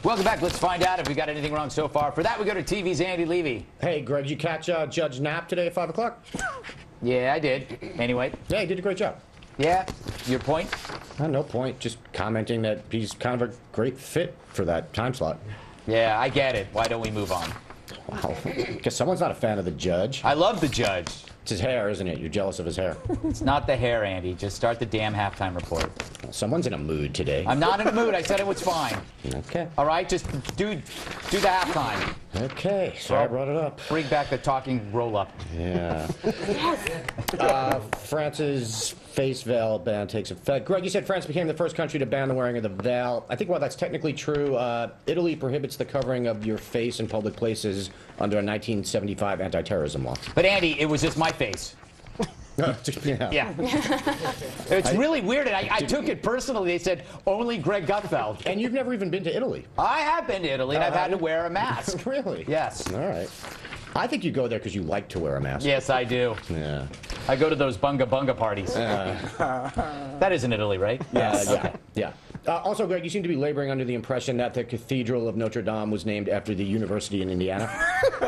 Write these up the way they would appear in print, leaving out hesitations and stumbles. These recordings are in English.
Welcome back. Let's find out if we got anything wrong so far. For that, we go to TV's Andy Levy. Hey, Greg, did you catch Judge Knapp today at 5 o'clock? Yeah, I did. Anyway. Yeah, he did a great job. Yeah? Your point? No point. Just commenting that he's kind of a great fit for that time slot. Yeah, I get it. Why don't we move on? Wow. Guess someone's not a fan of the judge. I love the judge. It's his hair, isn't it? You're jealous of his hair. It's not the hair, Andy. Just start the damn halftime report. Well, someone's in a mood today. I'm not in a mood. I said it was fine. Okay. All right? Just do the halftime. Okay. Sorry I brought it up. Bring back the talking roll-up. Yeah. France's face veil ban takes effect. Greg, you said France became the first country to ban the wearing of the veil. I think while that's technically true, Italy prohibits the covering of your face in public places under a 1975 anti-terrorism law. But Andy, it was just my face. Yeah. It's really weird. And I took it personally. They said, only Greg Gutfeld. And you've never even been to Italy. I have been to Italy, and I've had to wear a mask. Really? Yes. All right. I think you go there because you like to wear a mask. Yes, I do. Yeah. I go to those bunga bunga parties. That is in Italy, right? Yes. Yeah. Also, Greg, you seem to be laboring under the impression that the Cathedral of Notre Dame was named after the university in Indiana.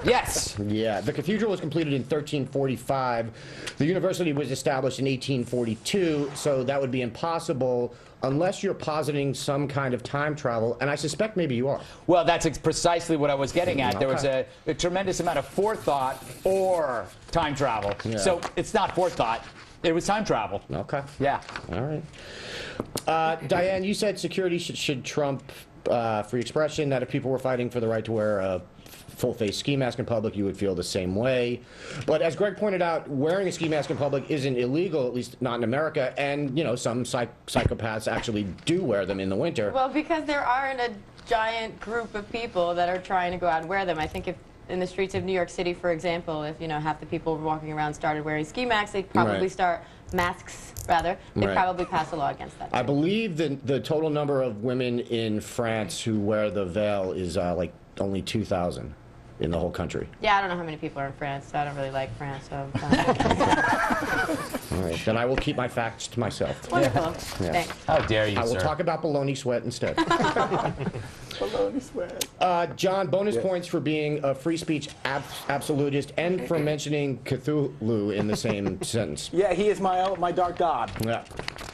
Yes. Yeah. The cathedral was completed in 1345. The university was established in 1842, so that would be impossible unless you're positing some kind of time travel, and I suspect maybe you are. Well, that's precisely what I was getting at. Okay. There was a tremendous amount of forethought or time travel. Yeah. So it's not forethought. It was time travel. Okay. Yeah. All right. Diane, you said security should trump free expression, that if people were fighting for the right to wear a full-face ski mask in public, you would feel the same way. But as Greg pointed out, wearing a ski mask in public isn't illegal, at least not in America, and, you know, some psychopaths actually do wear them in the winter. Well, because there aren't a giant group of people that are trying to go out and wear them. I think if in the streets of New York City, for example, if, you know, half the people walking around started wearing ski masks, they'd probably they'd probably pass a law against that. I believe the total number of women in France who wear the veil is like only 2,000 in the whole country. Yeah, I don't know how many people are in France. I don't really like France, so. All right, then I will keep my facts to myself. Wonderful. Yeah. Thanks. How dare you, I will sir. talk about baloney sweat instead. Baloney sweat. John, bonus points for being a free speech absolutist and for mentioning Cthulhu in the same sentence. Yeah, he is my dark god. Yeah.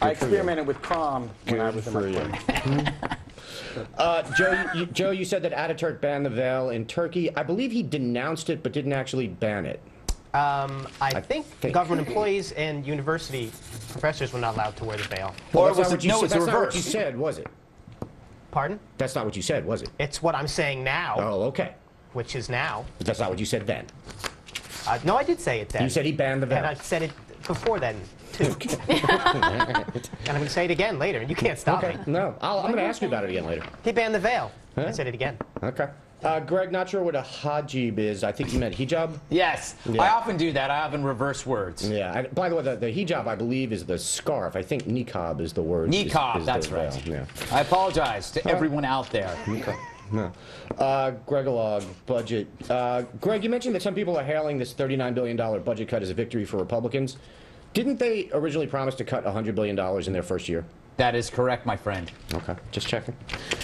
I experimented with Crom when I was in my 20s. Joe, you said that Ataturk banned the veil in Turkey. I believe he denounced it but didn't actually ban it. I think government employees and university professors were not allowed to wear the veil. Well, Or was it, no, it's that's not what reversed. you said, was it? Pardon? That's not what you said, was it? It's what I'm saying now, Oh, okay. which is now. But that's not what you said then. No, I did say it then. You said he banned the veil. And I said it before then, too. And I'm going to say it again later. You can't stop me. No, I'm going to ask you about it again later. He banned the veil. Huh? I said it again. Okay. Greg, not sure what a hajib is. I think you meant hijab. Yes. Yeah. I often do that. I often reverse words. Yeah. By the way, the hijab, I believe, is the scarf. I think niqab is the word. Niqab, is that's the right. veil. Yeah. I apologize to everyone out there. Okay. No. Gregalog, budget. Greg, you mentioned that some people are hailing this $39 billion budget cut as a victory for Republicans. Didn't they originally promise to cut $100 billion in their first year? That is correct, my friend. Okay, just checking.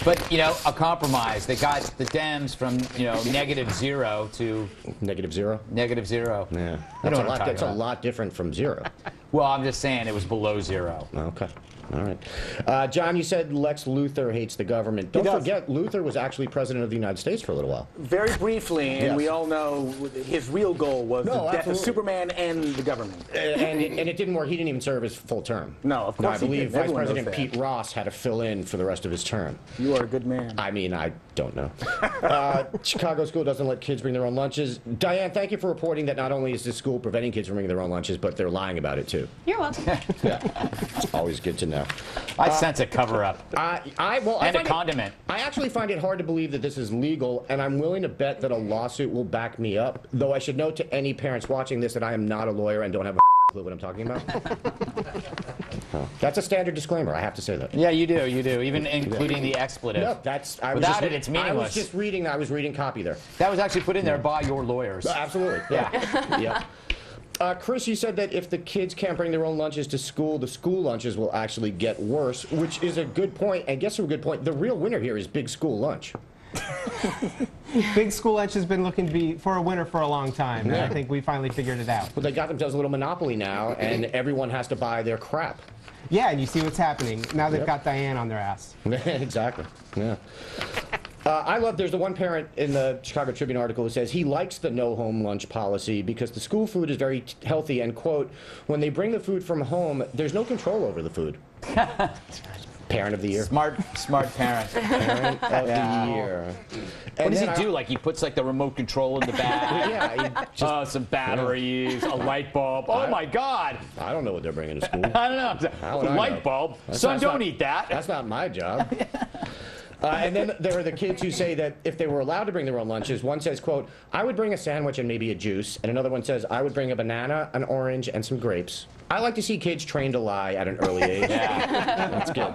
But, you know, a compromise. They got the Dems from, you know, -0 to... -0? -0. Yeah. You That's a lot different from 0. Well, I'm just saying it was below 0. Okay. All right. John, you said Lex Luthor hates the government. Don't forget, Luthor was actually president of the United States for a little while. Very briefly, and we all know his real goal was the death of Superman and the government. And it didn't work. He didn't even serve his full term. No, of course I believe he didn't. Vice Everyone knows President that. Pete Ross had to fill in for the rest of his term. You are a good man. I mean, I don't know. Chicago school doesn't let kids bring their own lunches. Diane, thank you for reporting that not only is this school preventing kids from bringing their own lunches, but they're lying about it, too. You're welcome. Yeah. It's always good to know. I sense a cover-up. And a condiment. I actually find it hard to believe that this is legal, and I'm willing to bet that a lawsuit will back me up, though I should note to any parents watching this that I am not a lawyer and don't have a clue what I'm talking about. That's a standard disclaimer. I have to say that. Yeah, you do, even including the expletive. No, that's... Without it, it's meaningless. I was reading copy there. That was actually put in there by your lawyers. Absolutely. Yeah. Yep. Chris, you said that if the kids can't bring their own lunches to school, the school lunches will actually get worse, which is a good point. And guess a good point? The real winner here is big school lunch. Big school lunch has been looking to be for a winner for a long time, and Yeah. I think we finally figured it out. Well, they got themselves a little monopoly now, and everyone has to buy their crap. Yeah, and you see what's happening. Now they've got Diane on their ass. Exactly. Yeah. I love, there's the one parent in the Chicago Tribune article who says he likes the no home lunch policy because the school food is very healthy, and, quote, when they bring the food from home, there's no control over the food. Parent of the year. Smart parent. Parent of the year. What does he do? Like he puts like the remote control in the bag? Yeah. He just, Some batteries, a light bulb. Oh my God! I don't know what they're bringing to school. I don't know. How would I Light know? bulb. That's Son, not- don't eat that. That's not my job. And then there are the kids who say that if they were allowed to bring their own lunches, one says, quote, I would bring a sandwich and maybe a juice, and another one says, I would bring a banana, an orange, and some grapes. I like to see kids trained to lie at an early age. Yeah. That's good.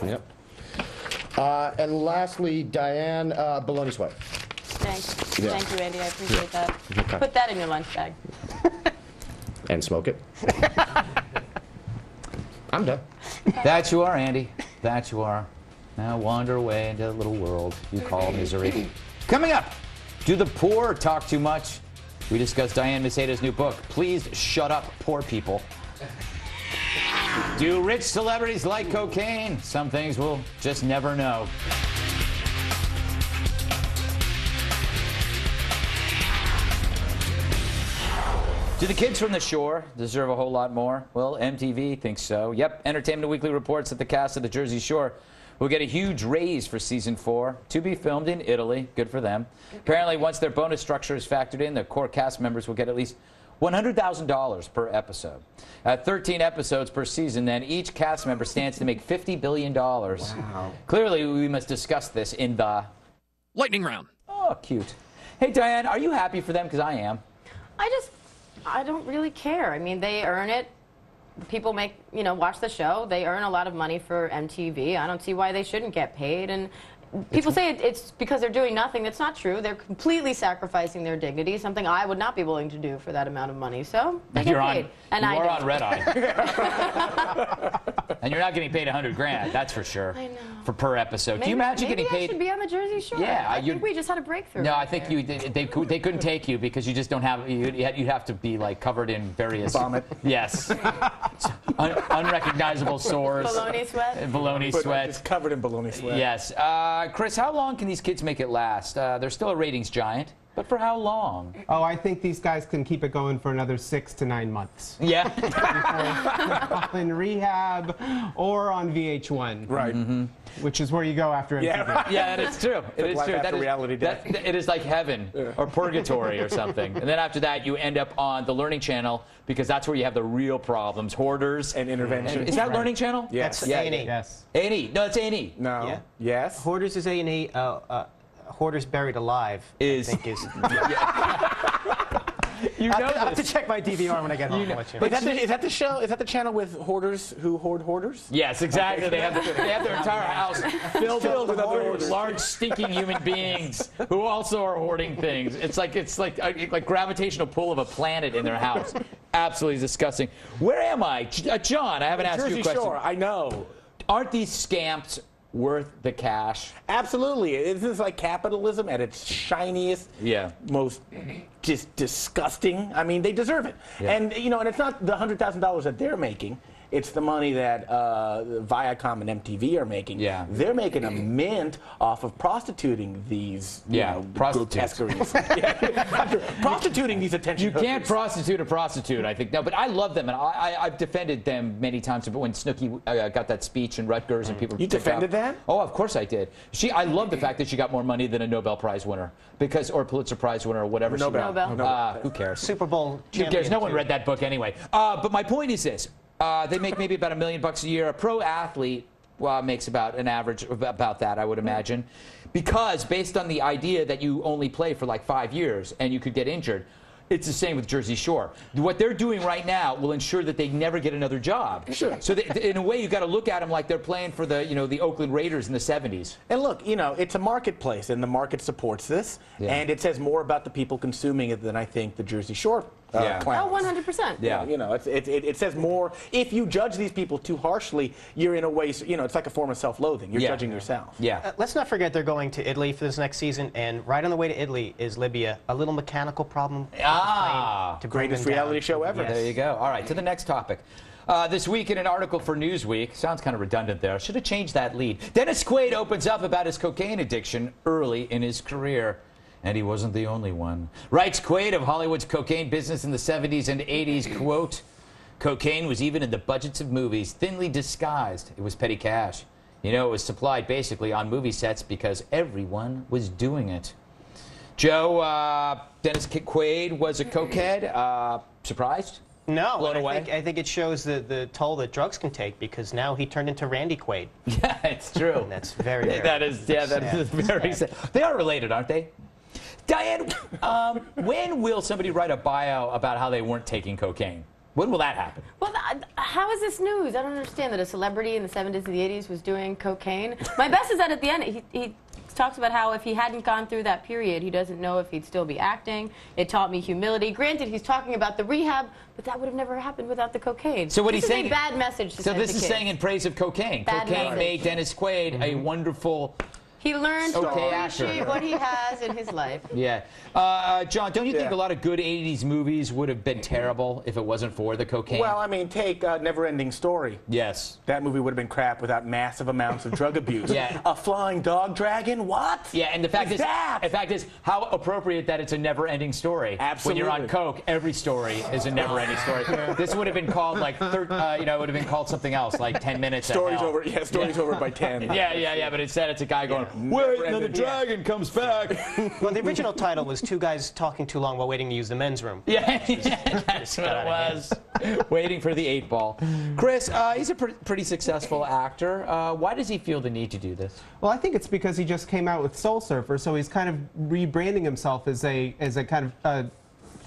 Yep. And lastly, Diane, bologna sweat. Thanks. Yeah. Thank you, Andy. I appreciate that. Okay. Put that in your lunch bag. And smoke it. I'm done. That you are, Andy. That you are. Now wander away into the little world you call misery. Coming up, do the poor talk too much? We discuss Diane Maceda's new book, Please Shut Up, Poor People. Do rich celebrities like cocaine? Some things we'll just never know. Do the kids from the shore deserve a whole lot more? Well, MTV thinks so. Yep, Entertainment Weekly reports that the cast of the Jersey Shore will get a huge raise for season 4, to be filmed in Italy. Good for them. Apparently, once their bonus structure is factored in, the core cast members will get at least $100,000 per episode. At 13 episodes per season, then, each cast member stands to make $50 billion. Wow. Clearly, we must discuss this in the lightning round. Oh, cute. Hey, Diane, are you happy for them? Because I am. I don't really care. I mean, they earn it. People make, watch the show. They earn a lot of money for MTV. I don't see why they shouldn't get paid. And people say it's because they're doing nothing. That's not true. They're completely sacrificing their dignity, something I would not be willing to do for that amount of money. So they get paid. And you I are don't. on Red Eye. And you're not getting paid $100,000, that's for sure. I know. For per episode. Can you imagine getting paid? Maybe I should be on the Jersey Shore. Yeah, I think we just had a breakthrough. No, right I think there. they couldn't take you because you just don't have. You'd have to be like covered in various vomit. Yes. Unrecognizable sores. Bologna sweat. Bologna sweat. It's covered in bologna sweat. Yes. Chris, how long can these kids make it last? They're still a ratings giant, but for how long? Oh, I think these guys can keep it going for another 6 to 9 months. Yeah. Before in rehab or on VH1. Right. Mm-hmm. Which is where you go after MTV. Yeah, right. Yeah, it's true. It is life true. after reality death. It is like heaven or purgatory or something. And then after that, you end up on the Learning Channel because that's where you have the real problems. Hoarders. And intervention. Is that Learning Channel? Yes. That's Yeah, A&E. yeah. Yes. A&E. No, it's A&E. No. Yeah. Yes. Hoarders is A&E. Hoarders Buried Alive, Is- I think is. You know I have to this. check my DVR when I get home. I'll let you know. Is that the show? Is that the channel with hoarders who hoard hoarders? Yes, exactly. They have their entire house filled with other hoarders. large, stinking human beings who also are hoarding things. It's like gravitational pull of a planet in their house. Absolutely disgusting. Where am I, John? I haven't asked you Jersey a question. Shore. I know. Aren't these scamps worth the cash? Absolutely. This is like capitalism at its shiniest, Yeah. most just disgusting. I mean, they deserve it. Yeah. And, and it's not the $100,000 that they're making. It's the money that Viacom and MTV are making. Yeah. They're making a mint off of prostituting these prostitutes. grotesqueries. Prostituting these attention You can't hookers. prostitute a prostitute, I think. No, but I love them, and I've defended them many times. But when Snooki got that speech in Rutgers and people... You defended that? Oh, of course I did. I love the fact that she got more money than a Nobel Prize winner, or Pulitzer Prize winner, or whatever Nobel. Nobel. Who cares? Super Bowl Who cares? No one champion, read that book anyway. But my point is this. They make maybe about $1 million a year. A pro athlete makes about an average of about that, I would imagine. Because based on the idea that you only play for like 5 years and you could get injured, it's the same with Jersey Shore. What they're doing right now will ensure that they never get another job. Sure. So in a way, you've got to look at them like they're playing for the Oakland Raiders in the 70s. And look, it's a marketplace, and the market supports this. Yeah. And it says more about the people consuming it than I think the Jersey Shore clowns. Oh, 100%. Yeah. You know, it says more. If you judge these people too harshly, you're in a way, you know, it's like a form of self-loathing. You're judging yourself. Yeah. Let's not forget they're going to Italy for this next season, and right on the way to Italy is Libya. A little mechanical problem. To bring Greatest them down. reality show ever. Yes. There you go. All right, to the next topic. This week in an article for Newsweek, sounds kind of redundant there. Should have changed that lead. Dennis Quaid opens up about his cocaine addiction early in his career. And he wasn't the only one. Writes Quaid of Hollywood's cocaine business in the 70s and 80s, quote, "Cocaine was even in the budgets of movies, thinly disguised. It was petty cash. You know, it was supplied basically on movie sets because everyone was doing it." Joe, Dennis Quaid was a cokehead. Surprised? No, Blown and away? I think it shows the toll that drugs can take, because now he turned into Randy Quaid. Yeah, it's true. And that's very, very that is very sad. They are related, aren't they? Diane, when will somebody write a bio about how they weren't taking cocaine? When will that happen? Well, how is this news? I don't understand that a celebrity in the 70s and the 80s was doing cocaine. My best is that at the end, he talks about how if he hadn't gone through that period, he doesn't know if he'd still be acting. It taught me humility. Granted, he's talking about the rehab, but that would have never happened without the cocaine. So what he's saying? This is a bad message to So send this to is kids. saying in praise of cocaine. Bad Cocaine message. made Dennis Quaid a wonderful. He learned to Okay, appreciate actor. what he has in his life. Yeah. John, don't you think a lot of good 80s movies would have been terrible if it wasn't for the cocaine? Well, I mean, take Never-Ending Story. Yes. That movie would have been crap without massive amounts of drug abuse. Yeah. A flying dog dragon? What? Yeah, and the fact is, that? the fact is, how appropriate that it's a never-ending story. Absolutely. When you're on coke, every story is a never-ending story. This would have been called like, it would have been called something else, like 10 minutes. Story's of hell. over. Yeah, story's over by 10. Yeah. But instead, it's a guy going, "Wait, then the dragon comes back." Well, the original title was Two Guys Talking Too Long While Waiting to Use the Men's Room. Yeah, that's what it was. Waiting for the 8 ball. Chris, he's a pretty successful actor. Why does he feel the need to do this? Well, I think it's because he just came out with Soul Surfer, so he's kind of rebranding himself as a kind of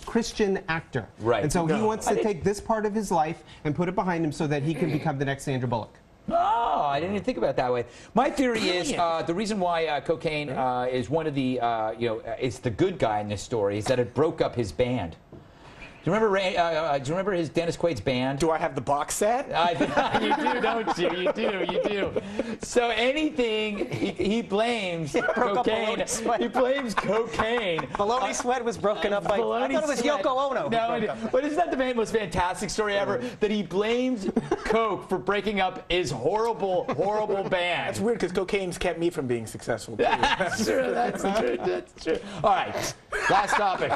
Christian actor. Right. And so he wants to take this part of his life and put it behind him so that he can become the next Sandra Bullock. Oh, I didn't even think about it that way. My theory is the reason why cocaine is one of the, is the good guy in this story is that it broke up his band. Do you remember his Dennis Quaid's band? Do I have the box set? You do, don't you? You do. So anything he blames cocaine. He blames cocaine. Baloney Sweat was broken up by. I thought it was Yoko Ono. No, but isn't that the most fantastic story ever? That he blames coke for breaking up his horrible band. That's weird because cocaine's kept me from being successful. Too. That's true. That's true. All right, last topic.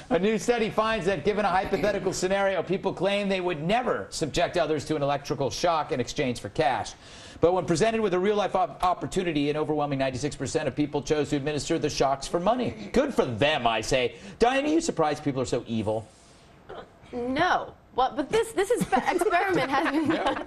A new study finds that given a hypothetical scenario, people claim they would never subject others to an electrical shock in exchange for cash. But when presented with a real-life opportunity, an overwhelming 96% of people chose to administer the shocks for money. Good for them, I say. Diane, are you surprised people are so evil? No. Well, but this experiment has been done.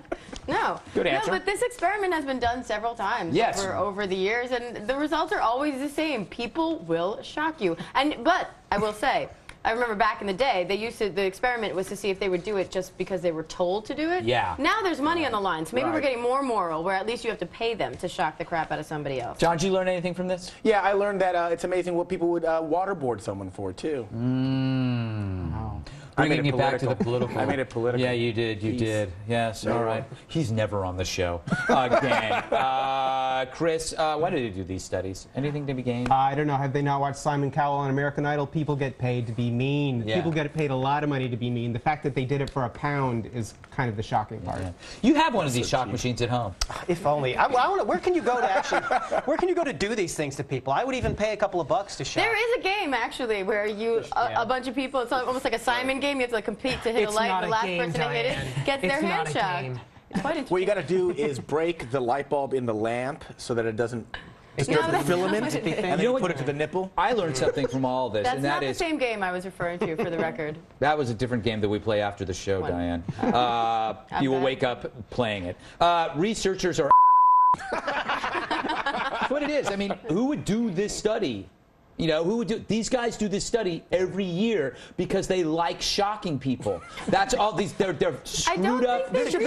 No. Good answer. No, but this experiment has been done several times over the years, and the results are always the same. People will shock you. But I will say, I remember back in the day, the experiment was to see if they would do it just because they were told to do it. Yeah. Now there's money on the line, so maybe we're getting more moral, where at least you have to pay them to shock the crap out of somebody else. John, did you learn anything from this? Yeah, I learned that it's amazing what people would waterboard someone for, too. Bringing it back to the political. I made it political. Yeah, you did. You did. Yes. All right. He's never on the show again. Chris, why did they do these studies? Anything to be gained? I don't know. Have they not watched Simon Cowell on American Idol? People get paid to be mean. Yeah. People get paid a lot of money to be mean. The fact that they did it for £1 is kind of the shocking part. Yeah. You have one of these shock machines at home. If only. Where can you go to do these things to people? I would even pay a couple of bucks to shock. There is a game, actually, where a bunch of people, it's almost like a Simon game. You have to compete to hit a light. The last person to hit it gets their hand shocked. It's quite interesting. What you got to do is break the light bulb in the lamp so that it doesn't disturb the filament, and then you put it to the nipple. I learned something from all this, That's and not that the is same game I was referring to, for the record. that was a different game that we play after the show, What? Diane. You will wake up playing it. Researchers are. That's what it is. I mean, who would do this study? You know, who would do? These guys do this study every year because they like shocking people. That's all these. They're screwed up. There should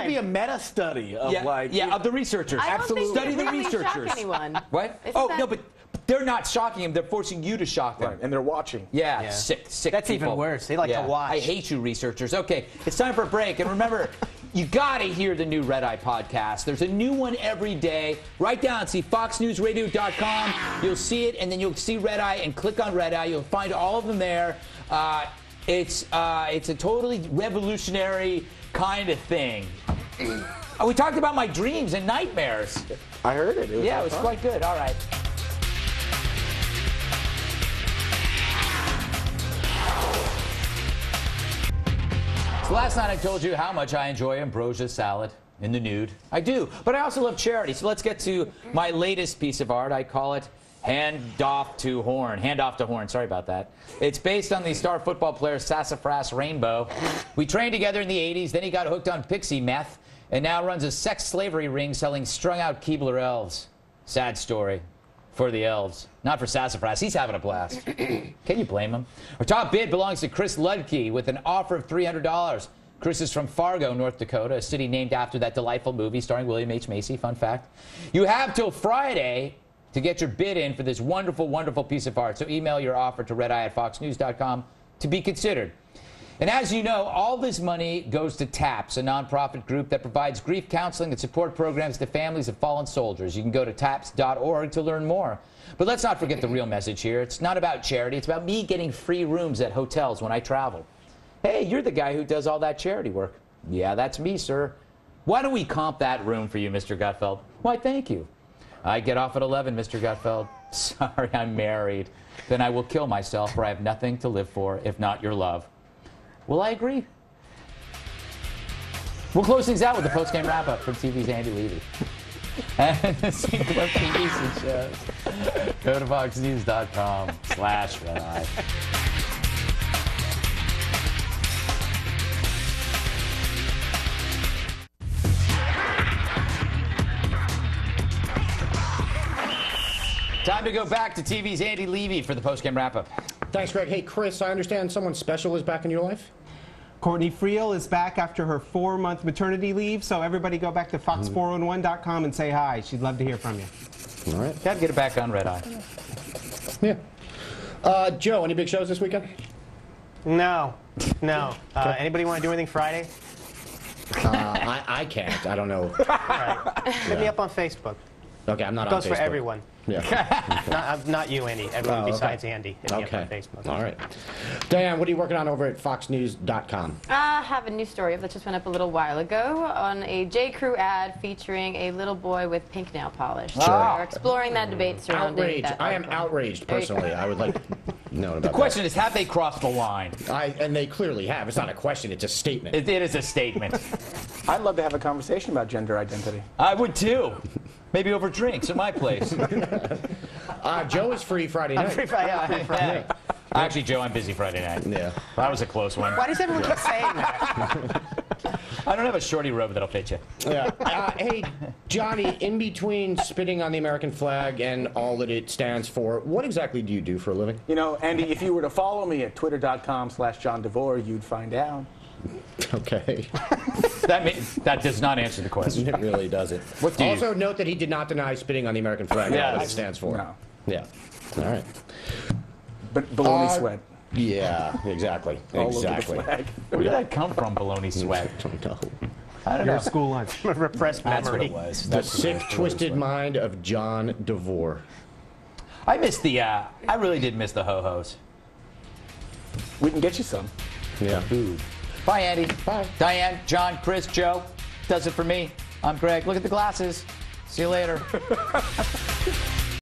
be a meta study of of the researchers. I don't think Study they the really researchers. shock anyone. What? Isn't No, but They're not shocking him. They're forcing you to shock them. Right, and they're watching. Yeah, sick That's people. even worse. They like to watch. I hate you, researchers. Okay, it's time for a break. And remember, you got to hear the new Red Eye podcast. There's a new one every day. Write down, see foxnewsradio.com. You'll see it, and then you'll see Red Eye, and click on Red Eye. You'll find all of them there. It's a totally revolutionary kind of thing. We talked about my dreams and nightmares. I heard it. Yeah, it was quite good. All right. So last night I told you how much I enjoy ambrosia salad in the nude. I do, but I also love charity. So let's get to my latest piece of art. I call it Hand Off to Horn. Hand Off to Horn. Sorry about that. It's based on the star football player Sassafras Rainbow. We trained together in the 80s. Then he got hooked on pixie meth and now runs a sex slavery ring selling strung-out Keebler elves. Sad story for the elves. Not for Sassafras. He's having a blast. Can you blame him? Our top bid belongs to Chris Ludke with an offer of $300. Chris is from Fargo, North Dakota, a city named after that delightful movie starring William H. Macy. Fun fact. You have till Friday to get your bid in for this wonderful, wonderful piece of art. So email your offer to redeye@foxnews.com to be considered. And as you know, all this money goes to TAPS, a nonprofit group that provides grief counseling and support programs to families of fallen soldiers. You can go to taps.org to learn more. But let's not forget the real message here. It's not about charity. It's about me getting free rooms at hotels when I travel. Hey, you're the guy who does all that charity work. Yeah, that's me, sir. Why don't we comp that room for you, Mr. Gutfeld? Why, thank you. I get off at 11, Mr. Gutfeld. Sorry, I'm married. Then I will kill myself, for I have nothing to live for, if not your love. Will I agree? We'll close things out with the post-game wrap-up from TV's Andy Levy. And the sequel of recent shows. Go to foxnews.com/redeye. Time to go back to TV's Andy Levy for the post-game wrap-up. Thanks, Greg. Hey, Chris, I understand someone special is back in your life? Courtney Friel is back after her 4-month maternity leave, so everybody go back to fox411.com and say hi. She'd love to hear from you. All right. Gotta get it back on Red Eye. Yeah. Joe, any big shows this weekend? No. Anybody want to do anything Friday? I can't. I don't know. All right. Hit me up on Facebook. Okay, I'm not It on goes Facebook. for everyone. Yeah. Not you, Andy. Everyone okay. besides Andy. Hit me up on Okay. Facebook. All right. Diane, what are you working on over at foxnews.com? I have a new story that just went up a little while ago on a J. Crew ad featuring a little boy with pink nail polish. Sure. We're exploring that debate surrounding Outraged. that I am article. outraged, personally. I would like to know about The question is, have they crossed the line? that. And they clearly have. It's not a question, it's a statement. It is a statement. I'd love to have a conversation about gender identity. I would too. Maybe over drinks at my place. Joe is free Friday night. Friday. Actually, Joe, I'm busy Friday night. Yeah. That was a close one. Why does everyone keep saying that? I don't have a shorty robe that'll fit you. Yeah. Hey, Johnny, in between spitting on the American flag and all that it stands for, what exactly do you do for a living? You know, Andy, if you were to follow me at twitter.com/John DeVore, you'd find out. Okay. That does not answer the question. It really doesn't. What do you- Also, note that he did not deny spitting on the American flag and all that it stands for. No. Yeah. All right. But baloney sweat. Yeah, exactly. All over the Exactly. flag. Where did that come from, baloney sweat? No. I don't Your know. school lunch. Repressed That's what memory. it was. The sick, twisted mind of John DeVore. I missed the, I really did miss the ho-hos. We can get you some. Yeah. Food. Bye, Andy. Bye. Diane, John, Chris, Joe. Does it for me. I'm Greg. Look at the glasses. See you later.